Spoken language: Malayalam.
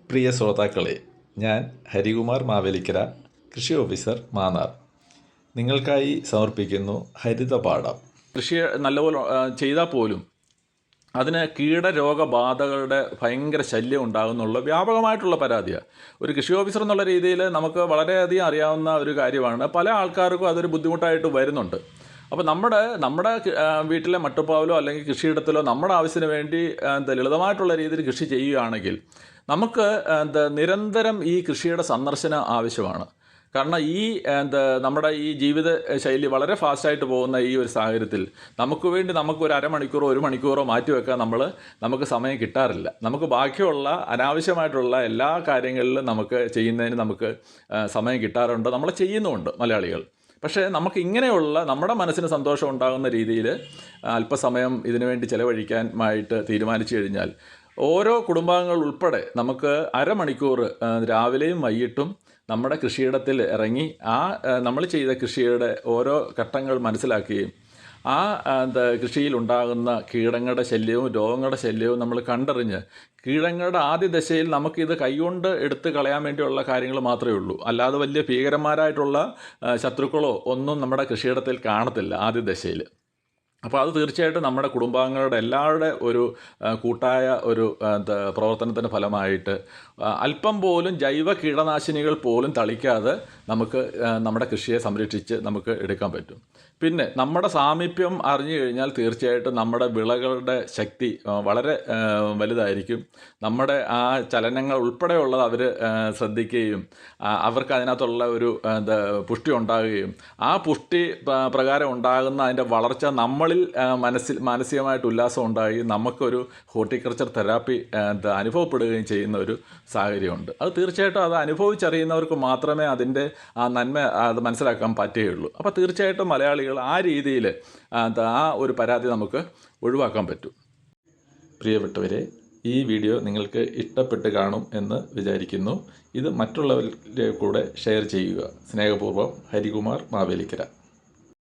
പ്രിയ ശ്രോതാക്കളെ, ഞാൻ ഹരികുമാർ മാവേലിക്കര, കൃഷി ഓഫീസർ മാന്നാർ, നിങ്ങൾക്കായി സമർപ്പിക്കുന്നു ഹരിതപാഠം. കൃഷി നല്ലപോലെ ചെയ്താൽ പോലും അതിന് കീടരോഗബാധകളുടെ ഭയങ്കര ശല്യം ഉണ്ടാകുന്നുള്ള വ്യാപകമായിട്ടുള്ള പരാതിയാണ്. ഒരു കൃഷി ഓഫീസർ എന്നുള്ള രീതിയിൽ നമുക്ക് വളരെയധികം അറിയാവുന്ന ഒരു കാര്യമാണ്. പല ആൾക്കാർക്കും അതൊരു ബുദ്ധിമുട്ടായിട്ട് വരുന്നുണ്ട്. അപ്പോൾ നമ്മുടെ വീട്ടിലെ മട്ടുപ്പാവിലോ അല്ലെങ്കിൽ കൃഷിയിടത്തിലോ നമ്മുടെ ആവശ്യത്തിന് വേണ്ടി ലളിതമായിട്ടുള്ള രീതിയിൽ കൃഷി ചെയ്യുകയാണെങ്കിൽ നമുക്ക് നിരന്തരം ഈ കൃഷിയുടെ സന്ദർശനം ആവശ്യമാണ്. കാരണം നമ്മുടെ ഈ ജീവിത ശൈലി വളരെ ഫാസ്റ്റായിട്ട് പോകുന്ന ഈ ഒരു സാഹചര്യത്തിൽ നമുക്ക് വേണ്ടി ഒരു അരമണിക്കൂറോ ഒരു മണിക്കൂറോ മാറ്റിവെക്കാൻ നമുക്ക് സമയം കിട്ടാറില്ല. നമുക്ക് ബാക്കിയുള്ള അനാവശ്യമായിട്ടുള്ള എല്ലാ കാര്യങ്ങളിലും നമുക്ക് ചെയ്യുന്നതിന് നമുക്ക് സമയം കിട്ടാറുണ്ട്, നമ്മൾ ചെയ്യുന്നുമുണ്ട് മലയാളികൾ. പക്ഷേ നമുക്ക് ഇങ്ങനെയുള്ള നമ്മുടെ മനസ്സിന് സന്തോഷം ഉണ്ടാകുന്ന രീതിയിൽ അല്പസമയം ഇതിനു വേണ്ടി ചിലവഴിക്കാനായിട്ട് തീരുമാനിച്ചു കഴിഞ്ഞാൽ ഓരോ കുടുംബാംഗങ്ങൾ ഉൾപ്പെടെ നമുക്ക് അരമണിക്കൂർ രാവിലെയും വൈകിട്ടും നമ്മുടെ കൃഷിയിടത്തിൽ ഇറങ്ങി നമ്മൾ ചെയ്ത കൃഷിയുടെ ഓരോ ഘട്ടങ്ങൾ മനസ്സിലാക്കുകയും കൃഷിയിലുണ്ടാകുന്ന കീടങ്ങളുടെ ശല്യവും രോഗങ്ങളുടെ ശല്യവും നമ്മൾ കണ്ടറിഞ്ഞ് കീടങ്ങളുടെ ആദ്യ ദശയിൽ നമുക്കിത് കൈകൊണ്ട് എടുത്ത് കളയാൻ വേണ്ടിയുള്ള കാര്യങ്ങൾ മാത്രമേ ഉള്ളൂ. അല്ലാതെ വലിയ ഭീകരന്മാരായിട്ടുള്ള ശത്രുക്കളോ ഒന്നും നമ്മുടെ കൃഷിയിടത്തിൽ കാണത്തില്ല ആദ്യ ദശയിൽ. അപ്പോൾ അത് തീർച്ചയായിട്ടും നമ്മുടെ കുടുംബാംഗങ്ങളുടെ എല്ലാവരുടെ ഒരു കൂട്ടായ ഒരു പ്രവർത്തനത്തിൻ്റെ ഫലമായിട്ട് അല്പം പോലും ജൈവ കീടനാശിനികൾ പോലും തളിക്കാതെ നമുക്ക് നമ്മുടെ കൃഷിയെ സംരക്ഷിച്ച് നമുക്ക് എടുക്കാൻ പറ്റും. പിന്നെ നമ്മുടെ സാമീപ്യം അറിഞ്ഞു കഴിഞ്ഞാൽ തീർച്ചയായിട്ടും നമ്മുടെ വിളകളുടെ ശക്തി വളരെ വലുതായിരിക്കും. നമ്മുടെ ആ ചലനങ്ങൾ ഉൾപ്പെടെയുള്ളത് അവർ ശ്രദ്ധിക്കുകയും അവർക്ക് അതിനകത്തുള്ള ഒരു പുഷ്ടി ഉണ്ടാകുകയും ആ പുഷ്ടി പ്രകാരം ഉണ്ടാകുന്ന അതിൻ്റെ വളർച്ച നമ്മളിൽ മാനസികമായിട്ട് ഉല്ലാസം ഉണ്ടായി നമുക്കൊരു ഹോർട്ടിക്കൾച്ചർ തെറാപ്പി അനുഭവപ്പെടുകയും ചെയ്യുന്ന ഒരു സാഹചര്യമുണ്ട്. അത് തീർച്ചയായിട്ടും അത് അനുഭവിച്ചറിയുന്നവർക്ക് മാത്രമേ അതിൻ്റെ ആ നന്മ അത് മനസ്സിലാക്കാൻ പറ്റുകയുള്ളൂ. അപ്പോൾ തീർച്ചയായിട്ടും മലയാളികൾ ആ രീതിയിൽ ആ ഒരു പരാതി നമുക്ക് ഒഴിവാക്കാൻ പറ്റും. പ്രിയപ്പെട്ടവരെ, ഈ വീഡിയോ നിങ്ങൾക്ക് ഇഷ്ടപ്പെട്ട് കാണും എന്ന് വിചാരിക്കുന്നു. ഇത് മറ്റുള്ളവരിലേക്ക് കൂടെ ഷെയർ ചെയ്യുക. സ്നേഹപൂർവ്വം, ഹരികുമാർ മാവേലിക്കര.